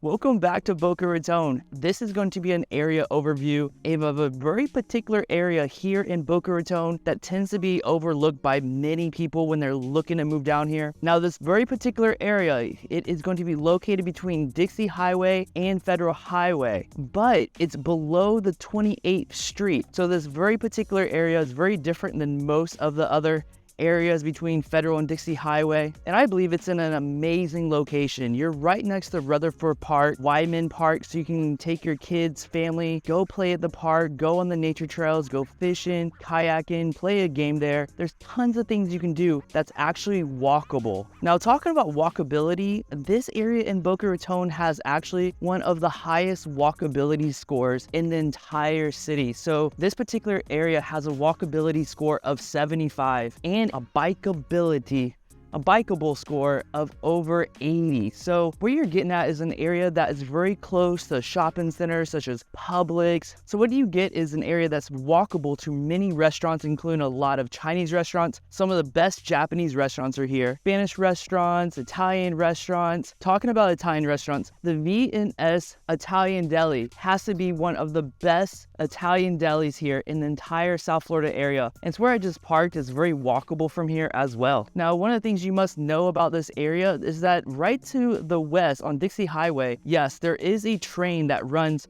Welcome back to Boca Raton. This is going to be an area overview of a very particular area here in Boca Raton that tends to be overlooked by many people when they're looking to move down here. Now, this very particular area, it is going to be located between Dixie Highway and Federal Highway, but it's below the 28th Street. So this very particular area is very different than most of the other areas between Federal and Dixie Highway, and I believe it's in an amazing location. You're right next to Rutherford Park, Wyman Park, so you can take your kids, family, go play at the park, go on the nature trails, go fishing, kayaking, play a game there. There's tons of things you can do that's actually walkable. Now, talking about walkability, this area in Boca Raton has actually one of the highest walkability scores in the entire city. So this particular area has a walkability score of 75 and a bikeable score of over 80. So where you're getting at is an area that is very close to shopping centers such as Publix. So what you get is an area that's walkable to many restaurants, including a lot of Chinese restaurants. Some of the best Japanese restaurants are here. Spanish restaurants, Italian restaurants. Talking about Italian restaurants, the V&S Italian Deli has to be one of the best Italian delis here in the entire South Florida area. And it's where I just parked. It's very walkable from here as well. Now, one of the things you must know about this area is that right to the west on Dixie Highway, yes, there is a train that runs,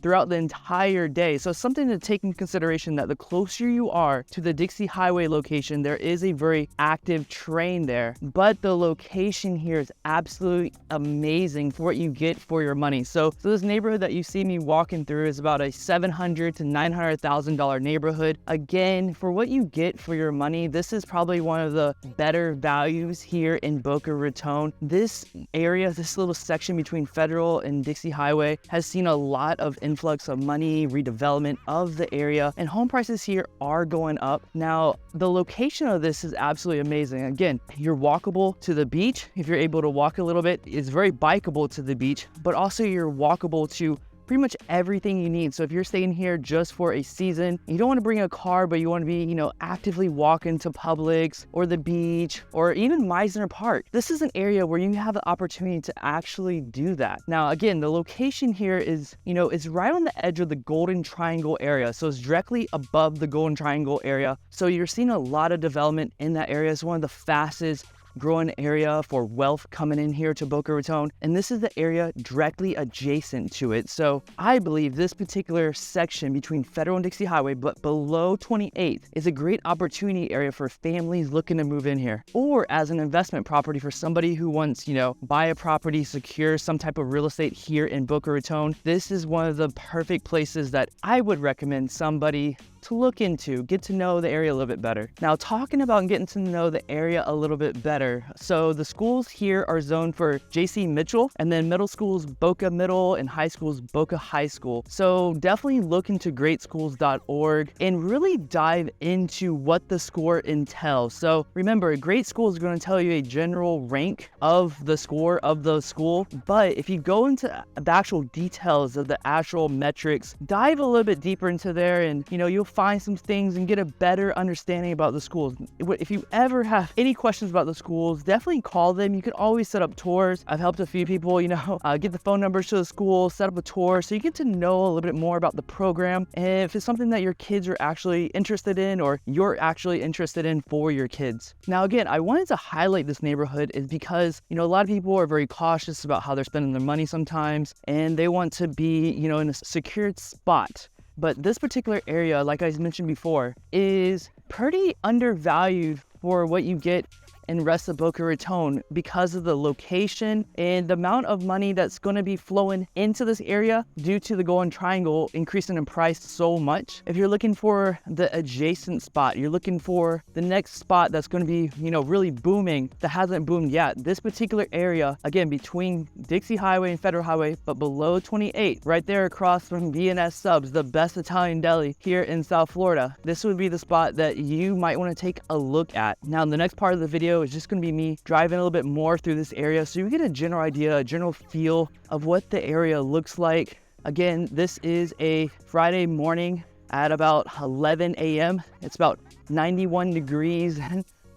throughout the entire day. So something to take in consideration that the closer you are to the Dixie Highway location, there is a very active train there. But the location here is absolutely amazing for what you get for your money. So this neighborhood that you see me walking through is about a $700,000 to $900,000 neighborhood. Again, for what you get for your money, this is probably one of the better values here in Boca Raton. This area, this little section between Federal and Dixie Highway has seen a lot of influx of money, redevelopment of the area, and home prices here are going up. Now, the location of this is absolutely amazing. Again, you're walkable to the beach. If you're able to walk a little bit, it's very bikeable to the beach, but also you're walkable to pretty much everything you need. So if you're staying here just for a season, you don't want to bring a car, but you want to be, actively walking to Publix or the beach or even Meisner Park. This is an area where you have the opportunity to actually do that. Now, again, the location here is, is right on the edge of the Golden Triangle area. So it's directly above the Golden Triangle area. So you're seeing a lot of development in that area. It's one of the fastest growing area for wealth coming in here to Boca Raton, and this is the area directly adjacent to it. So I believe this particular section between Federal and Dixie Highway, but below 28th, is a great opportunity area for families looking to move in here, or as an investment property for somebody who wants, buy a property, secure some type of real estate here in Boca Raton. This is one of the perfect places that I would recommend somebody to look into, get to know the area a little bit better. Now, talking about getting to know the area a little bit better. So the schools here are zoned for J.C. Mitchell, and then middle schools Boca Middle, and high schools Boca High School. So definitely look into greatschools.org and really dive into what the score entails. So remember, Great School is going to tell you a general rank of the score of the school, but if you go into the actual details of the actual metrics, dive a little bit deeper into there, and you'll find some things and get a better understanding about the schools. If you ever have any questions about the schools, definitely call them. You can always set up tours. I've helped a few people, get the phone numbers to the school, set up a tour, so you get to know a little bit more about the program, and if it's something that your kids are actually interested in or you're actually interested in for your kids. Now, again, I wanted to highlight this neighborhood is because, a lot of people are very cautious about how they're spending their money sometimes, and they want to be, in a secured spot. But this particular area, like I mentioned before, is pretty undervalued for what you get in rest of Boca Raton because of the location and the amount of money that's going to be flowing into this area due to the Golden Triangle increasing in price so much. If you're looking for the adjacent spot, you're looking for the next spot that's going to be, really booming, that hasn't boomed yet. This particular area, again, between Dixie Highway and Federal Highway, but below 28, right there across from V&S Subs, the best Italian deli here in South Florida. This would be the spot that you might want to take a look at. Now, the next part of the video is just going to be me driving a little bit more through this area so you get a general idea, a general feel of what the area looks like. Again, this is a Friday morning at about 11 a.m. It's about 91 degrees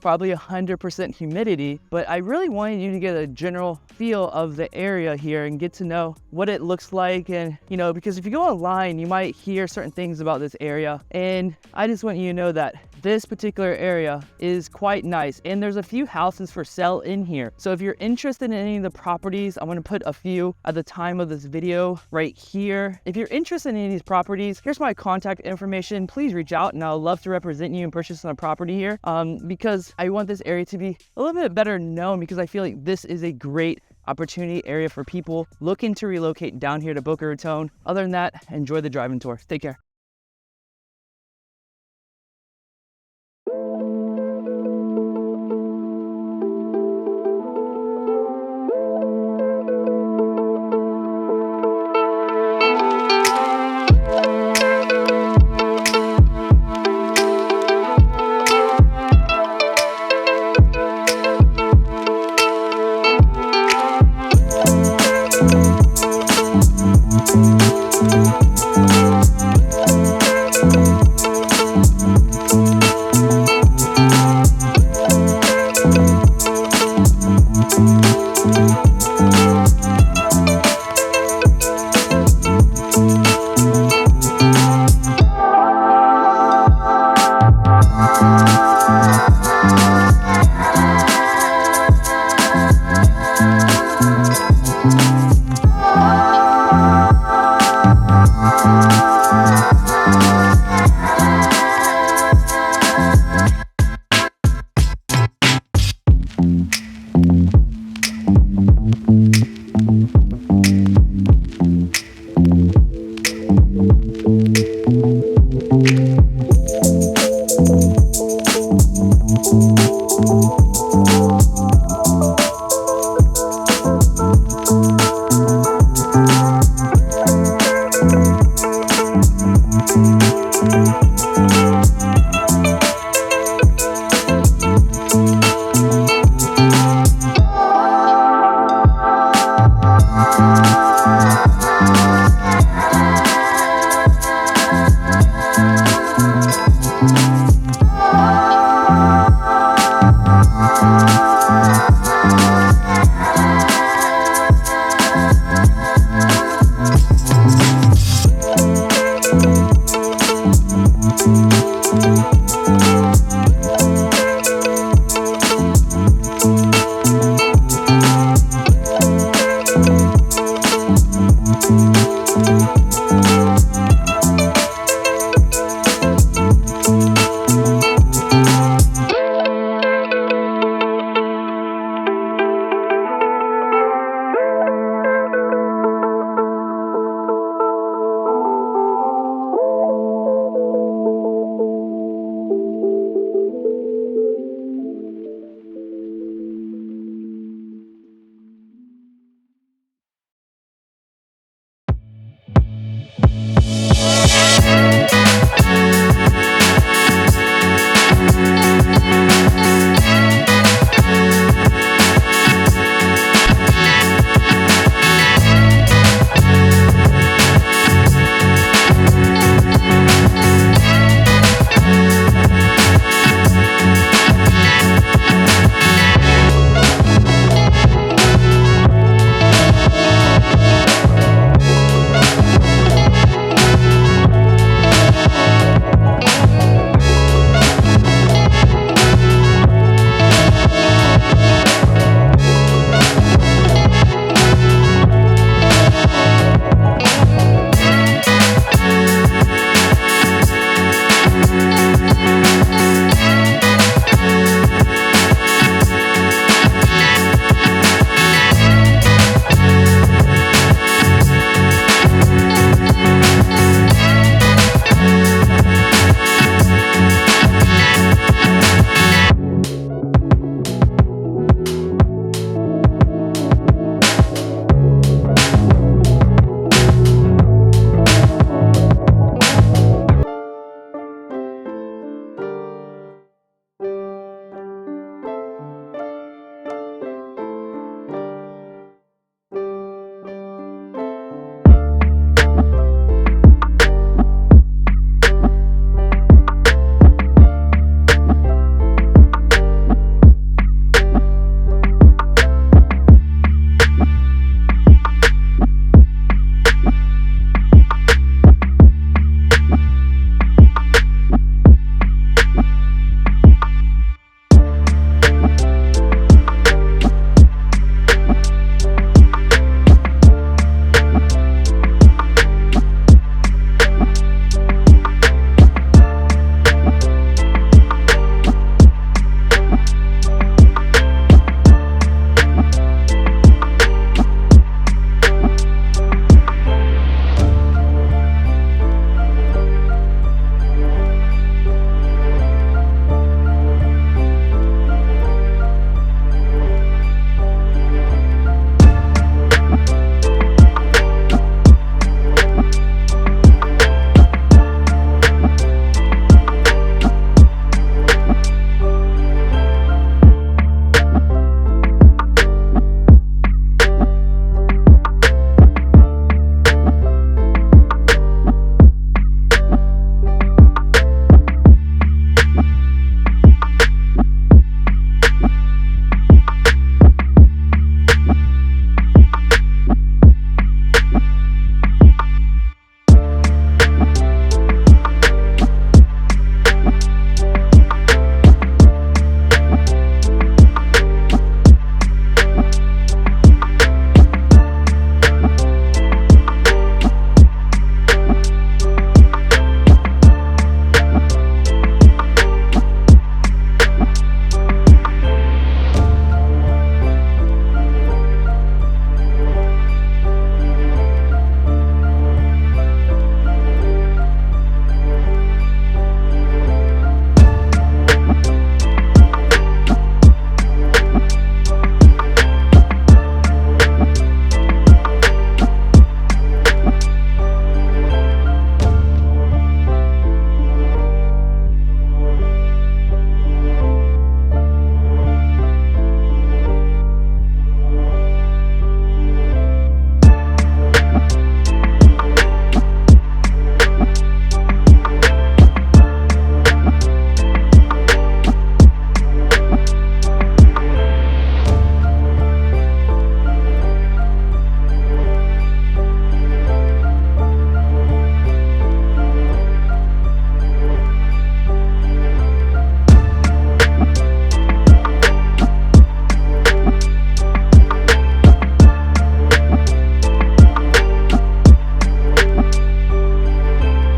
probably 100% humidity, but I really wanted you to get a general feel of the area here and get to know what it looks like. And, you know, because if you go online, you might hear certain things about this area. And I just want you to know that this particular area is quite nice, and there's a few houses for sale in here. So if you're interested in any of the properties, I'm going to put a few at the time of this video right here. If you're interested in any of these properties, here's my contact information. Please reach out, and I'll love to represent you in purchasing a property here, because I want this area to be a little bit better known, because I feel like this is a great opportunity area for people looking to relocate down here to Boca Raton. Other than that, enjoy the driving tour. Take care.